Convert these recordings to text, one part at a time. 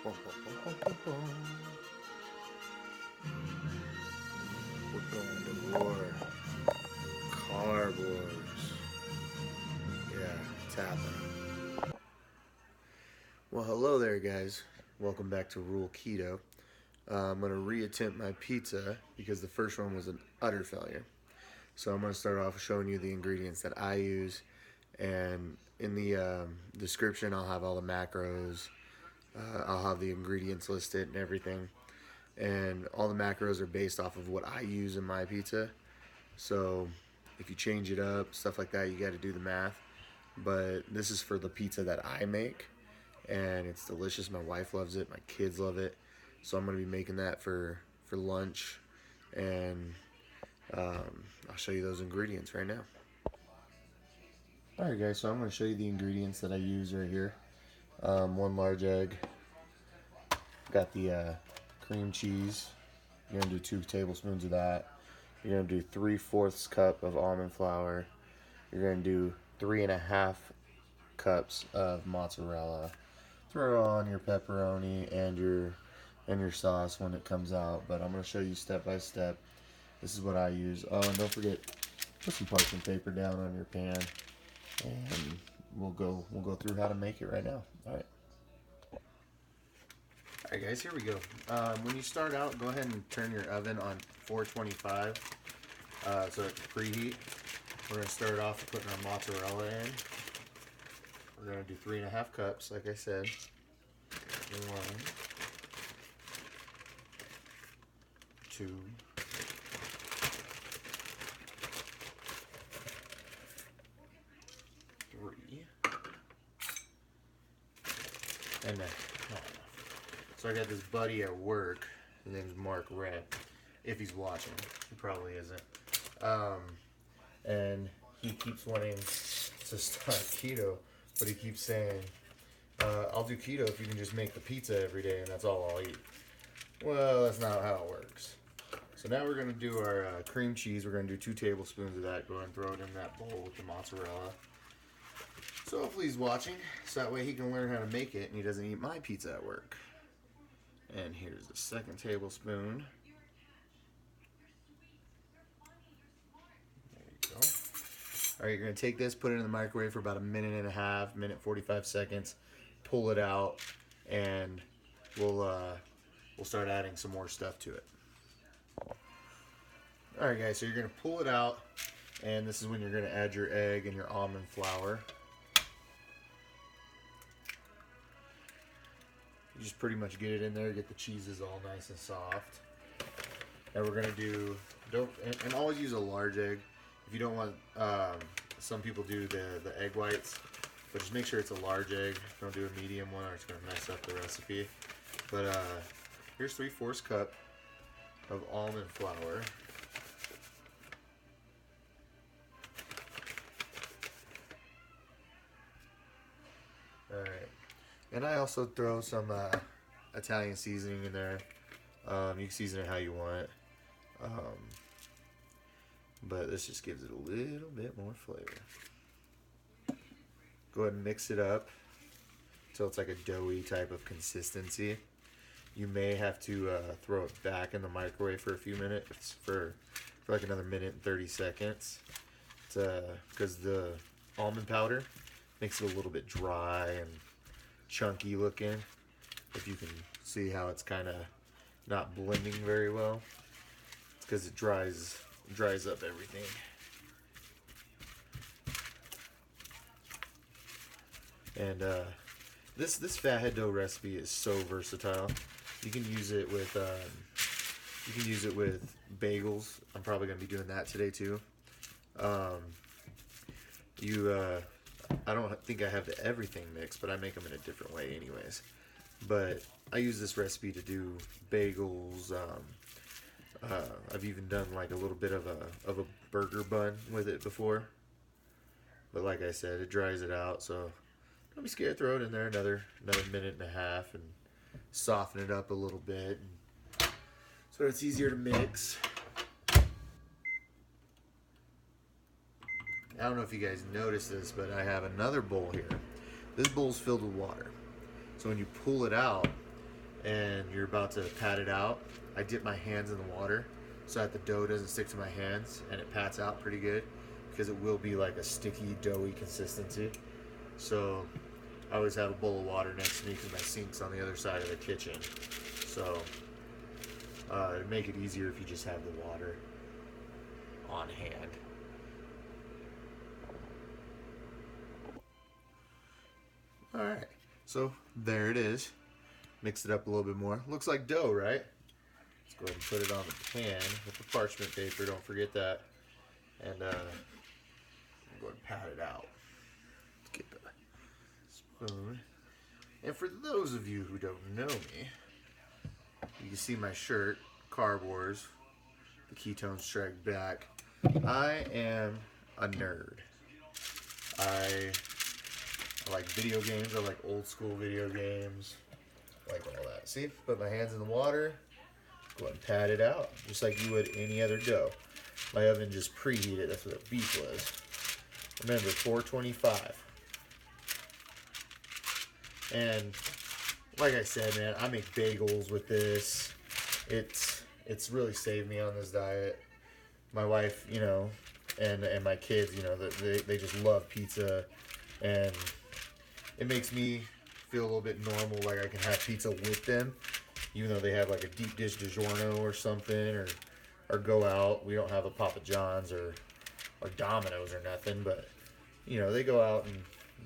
Bum, bum, bum, bum, bum, bum. We're going to war. Carb wars. Yeah, it's happening. Well, hello there, guys. Welcome back to Rule Keto. I'm going to reattempt my pizza because the first one was an utter failure. So I'm going to start off showing you the ingredients that I use, and in the description I'll have all the macros. I'll have the ingredients listed and everything, and all the macros are based off of what I use in my pizza. So if you change it up, stuff like that, you got to do the math. But this is for the pizza that I make, and it's delicious. My wife loves it. My kids love it. So I'm gonna be making that for lunch, and I'll show you those ingredients right now. All right, guys. So I'm gonna show you the ingredients that I use right here. One large egg. Got the cream cheese. You're gonna do 2 tablespoons of that. You're gonna do 3/4 cup of almond flour. You're gonna do 3.5 cups of mozzarella. Throw on your pepperoni and your sauce when it comes out. But I'm gonna show you step by step. This is what I use. Oh, and don't forget, put some parchment paper down on your pan, and we'll go through how to make it right now. All right. All right, guys. Here we go. When you start out, go ahead and turn your oven on 425, so it's preheat. We're gonna start off putting our mozzarella in. We're gonna do 3.5 cups, like I said. 1, 2, 3, and then not enough. So I got this buddy at work. His name's Mark Red. If he's watching, he probably isn't. And he keeps wanting to start keto, but he keeps saying, "I'll do keto if you can just make the pizza every day, and that's all I'll eat." Well, that's not how it works. So now we're gonna do our cream cheese. We're gonna do 2 tablespoons of that. Go ahead and throw it in that bowl with the mozzarella. So hopefully he's watching, so that way he can learn how to make it and he doesn't eat my pizza at work. And here's the 2 tablespoon. There you go. All right, you're gonna take this, put it in the microwave for about a minute and a half, minute 45 seconds. Pull it out, and we'll start adding some more stuff to it. All right, guys. So you're gonna pull it out, and this is when you're gonna add your egg and your almond flour. You just pretty much get it in there, get the cheeses all nice and soft. And we're gonna do and always use a large egg. If you don't want, some people do the egg whites, but just make sure it's a large egg. Don't do a medium one, or it's gonna mess up the recipe. But here's 3/4 cup of almond flour. All right. And I also throw some Italian seasoning in there. You can season it how you want. But this just gives it a little bit more flavor. Go ahead and mix it up until it's like a doughy type of consistency. You may have to throw it back in the microwave for a few minutes, for like another minute and 30 seconds. Because the almond powder makes it a little bit dry and chunky looking. If you can see how it's kind of not blending very well, it's because it dries up everything. And this fathead dough recipe is so versatile. You can use it with bagels. I'm probably gonna be doing that today too. I don't think I have the everything mix, but I make them in a different way anyways. But I use this recipe to do bagels. I've even done like a little bit of a burger bun with it before. But like I said, it dries it out, so don't be scared. Throw it in there another minute and a half and soften it up a little bit, so it's easier to mix. I don't know if you guys noticed this, but I have another bowl here. This bowl's filled with water. So when you pull it out, and you're about to pat it out, I dip my hands in the water so that the dough doesn't stick to my hands and it pats out pretty good, because it will be like a sticky, doughy consistency. So I always have a bowl of water next to me because my sink's on the other side of the kitchen. So it'd make it easier if you just have the water on hand. Alright, so there it is. Mix it up a little bit more. Looks like dough, right? Let's go ahead and put it on the pan with the parchment paper, don't forget that. And go ahead and pat it out. Let's get the spoon. And for those of you who don't know me, you can see my shirt, Carb Wars, the Ketones Strike Back. I am a nerd. I like video games. I like old school video games. I like all that. See, put my hands in the water. Go ahead and pat it out, just like you would any other dough. My oven just preheated. That's what the beef was. Remember, 425. And like I said, man, I make bagels with this. It's really saved me on this diet. My wife, you know, and my kids, you know, they just love pizza, and it makes me feel a little bit normal, like I can have pizza with them, even though they have like a deep dish DiGiorno or something, or go out. We don't have a Papa John's or Domino's or nothing, but you know, they go out and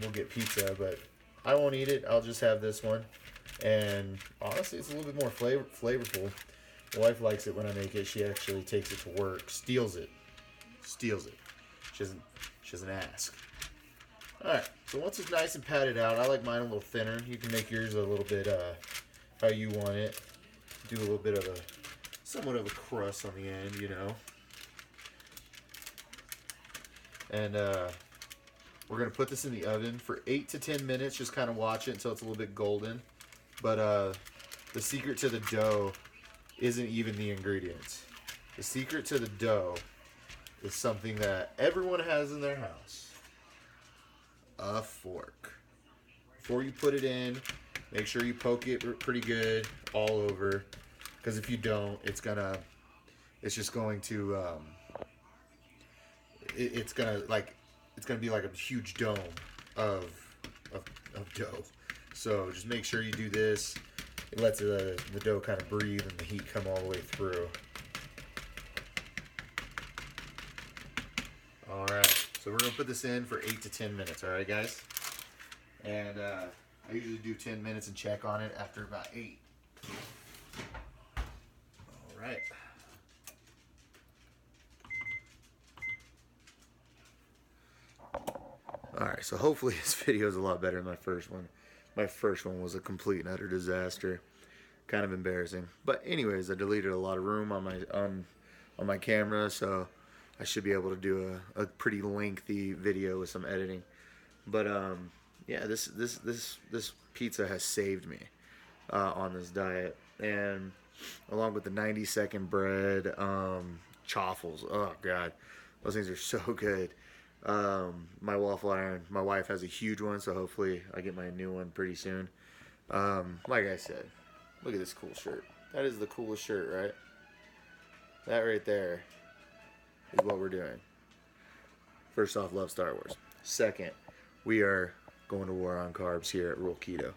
we'll get pizza, but I won't eat it. I'll just have this one. And honestly, it's a little bit more flavorful. My wife likes it when I make it. She actually takes it to work, steals it. She doesn't ask. Alright, so once it's nice and patted out, I like mine a little thinner. You can make yours a little bit how you want it. Do a little bit of somewhat of a crust on the end, you know. And we're going to put this in the oven for 8 to 10 minutes. Just kind of watch it until it's a little bit golden. But the secret to the dough isn't even the ingredients. The secret to the dough is something that everyone has in their house. A fork. Before you put it in, make sure you poke it pretty good all over, because if you don't, it's just going to it's gonna be like a huge dome of dough. So just make sure you do this. It lets the dough kind of breathe and the heat come all the way through. Alright, so we're going to put this in for 8 to 10 minutes, alright guys? And I usually do 10 minutes and check on it after about 8. Alright. Alright, so hopefully this video is a lot better than my first one. My first one was a complete and utter disaster. Kind of embarrassing. But anyways, I deleted a lot of room on my camera, so I should be able to do a pretty lengthy video with some editing. But yeah, this pizza has saved me on this diet, and along with the 90-second bread, chaffles. Oh god, those things are so good. My waffle iron, my wife has a huge one, so hopefully I get my new one pretty soon. Like I said, look at this cool shirt. That is the coolest shirt, right? That right there is what we're doing. First off, love Star Wars. Second, we are going to war on carbs here at Rule Keto.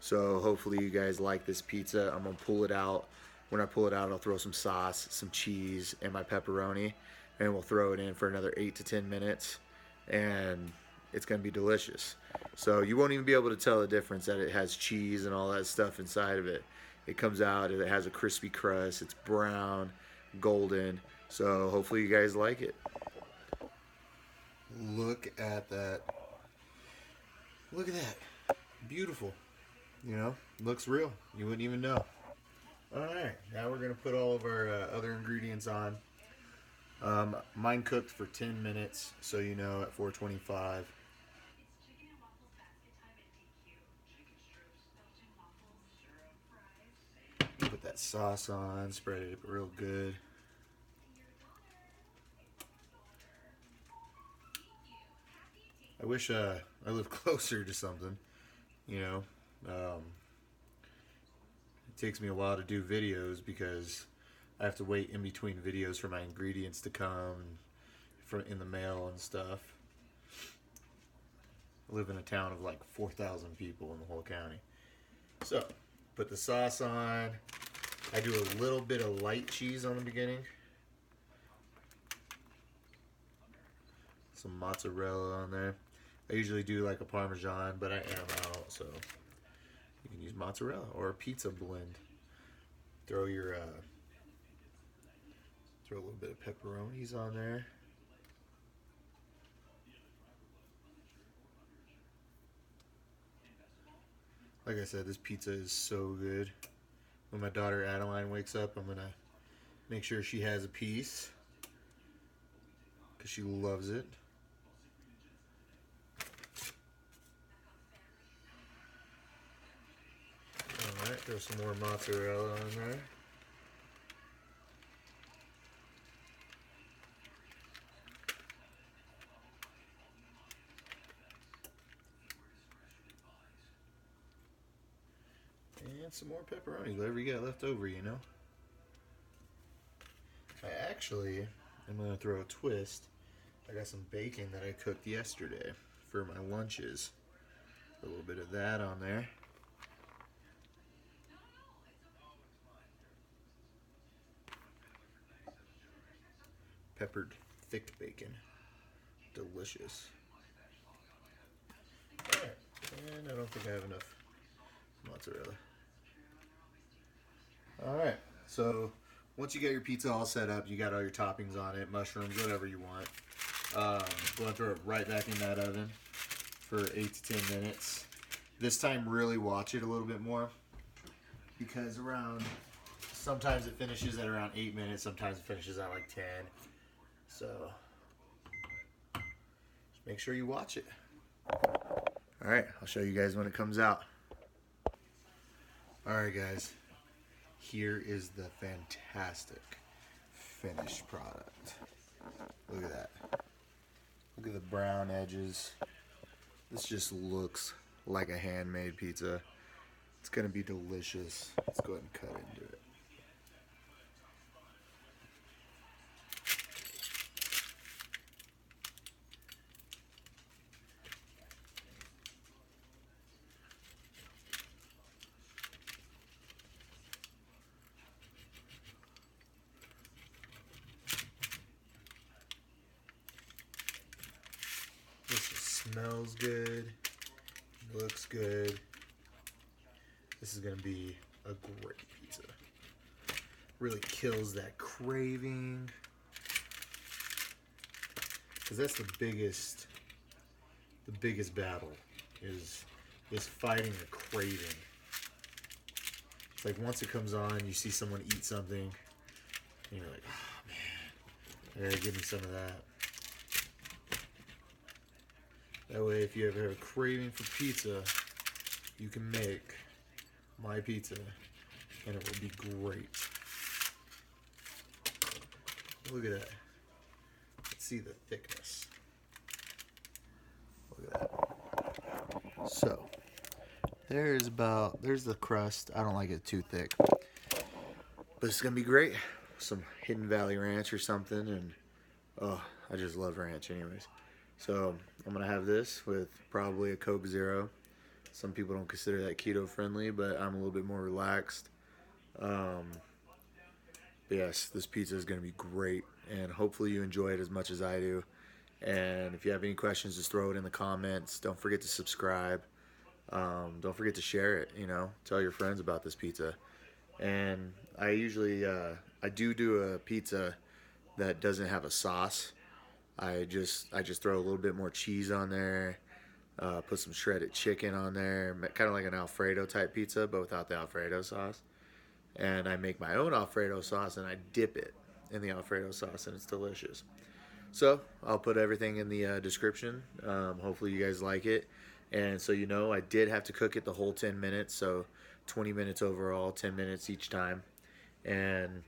So hopefully you guys like this pizza. I'm going to pull it out. When I pull it out, I'll throw some sauce, some cheese, and my pepperoni, and we'll throw it in for another 8 to 10 minutes, and it's going to be delicious. So you won't even be able to tell the difference that it has cheese and all that stuff inside of it. It comes out, it has a crispy crust, it's brown, golden. So hopefully you guys like it. Look at that. Look at that. Beautiful. You know, looks real. You wouldn't even know. Alright, now we're going to put all of our other ingredients on. Mine cooked for 10 minutes, so you know, at 425. Put that sauce on, spread it real good. I wish I lived closer to something, you know. takes me a while to do videos because I have to wait in between videos for my ingredients to come in the mail and stuff. I live in a town of like 4,000 people in the whole county. So, put the sauce on. I do a little bit of light cheese on the beginning. Some mozzarella on there. I usually do like a Parmesan, but I am out, so you can use mozzarella or a pizza blend. Throw a little bit of pepperonis on there. Like I said, this pizza is so good. When my daughter Adeline wakes up, I'm gonna make sure she has a piece because she loves it. Alright, throw some more mozzarella on there. And some more pepperoni, whatever you got left over, you know. I actually am going to throw a twist. I got some bacon that I cooked yesterday for my lunches. A little bit of that on there. Peppered thick bacon. Delicious. Alright, and I don't think I have enough mozzarella. Alright, so once you get your pizza all set up, you got all your toppings on it, mushrooms, whatever you want. Going to throw it right back in that oven for 8 to 10 minutes. This time really watch it a little bit more because sometimes it finishes at around 8 minutes, sometimes it finishes at like 10. So just make sure you watch it. Alright, I'll show you guys when it comes out. Alright guys, here is the fantastic finished product. Look at that. Look at the brown edges. This just looks like a handmade pizza. It's gonna be delicious. Let's go ahead and cut into it. This smells good, looks good. This is gonna be a great pizza. Really kills that craving. Because that's the biggest battle is fighting a craving. It's like once it comes on, you see someone eat something, and you're like, oh man, I gotta give me some of that. That way, if you ever have a craving for pizza, you can make my pizza, and it will be great. Look at that. Let's see the thickness. Look at that. So, there's the crust. I don't like it too thick, but it's gonna be great. Some Hidden Valley Ranch or something, and oh, I just love ranch anyways. So I'm gonna have this with probably a Coke Zero. Some people don't consider that keto friendly, but I'm a little bit more relaxed. But yes, this pizza is gonna be great, and hopefully you enjoy it as much as I do. And if you have any questions, just throw it in the comments. Don't forget to subscribe. Don't forget to share it. You know, tell your friends about this pizza. And I usually I do a pizza that doesn't have a sauce. I just throw a little bit more cheese on there, put some shredded chicken on there, kind of like an Alfredo type pizza, but without the Alfredo sauce. And I make my own Alfredo sauce, and I dip it in the Alfredo sauce, and it's delicious. So I'll put everything in the description. Hopefully you guys like it. And so you know, I did have to cook it the whole 10 minutes, so 20 minutes overall, 10 minutes each time. And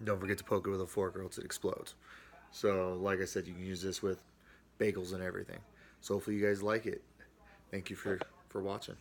don't forget to poke it with a fork or else it explodes. So like I said, you can use this with bagels and everything. So hopefully you guys like it. Thank you for watching.